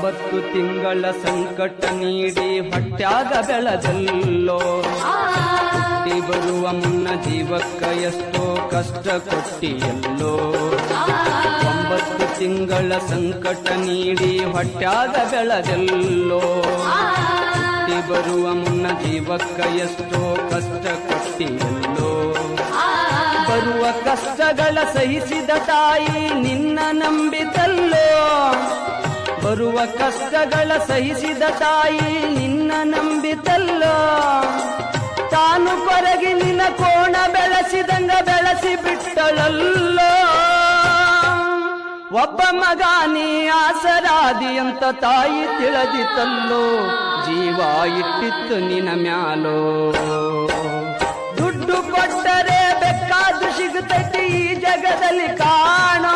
9 ತಿಂಗಳ ಸಂಕಟ ನೀಡಿ ಹೊಟ್ಯಾಗ ಬೆಳೆದಲ್ಲೋ, ಹುಟ್ಟಿ ಬರುವ ಮುನ್ನ ಜೀವಕ್ಕ ಎಷ್ಟೋ ಕಷ್ಟ ಕೊಟ್ಟಿಯಲ್ಲೋ. 9 ತಿಂಗಳ ಸಂಕಟ ನೀಡಿ ಹೊಟ್ಯಾಗ ಬೆಳೆದಲ್ಲೋ, ಹುಟ್ಟಿ ಬರುವ ಮುನ್ನ ಜೀವಕ್ಕ ಎಷ್ಟೋ ಕಷ್ಟ ಕೊಟ್ಟಿಯಲ್ಲೋ. ಬರುವ ಕಷ್ಟಗಳ ಸಹಿಸಿದ ತಾಯಿ ನಿನ್ನ ನಂಬಿತಲ್ಲೋ, ಬರುವ ಕಷ್ಟಗಳ ಸಹಿಸಿದ ತಾಯಿ ನಿನ್ನ ನಂಬಿತಲ್ಲೋ. ತಾನು ಕೊರಗಿ ನಿನ್ನ ಕೋಣ ಬೆಳೆಸಿದಂಗ ಬೆಳೆಸಿ ಬಿಟ್ಟಳಲ್ಲೋ. ಒಬ್ಬ ಮಗ ನೀ ಆಸರಾದಿ ಅಂತ ತಾಯಿ ತಿಳಿದಿತಲ್ಲೋ, ಜೀವ ಇಟ್ಟಿತ್ತು ನಿನ್ನ ಮ್ಯಾಲೋ. ದುಡ್ಡು ಕೊಟ್ಟರೆ ಬೇಕಾದು ಸಿಗುತ್ತೈತಿ ಈ ಜಗದಲ್ಲಿ ಕಾಣೋ,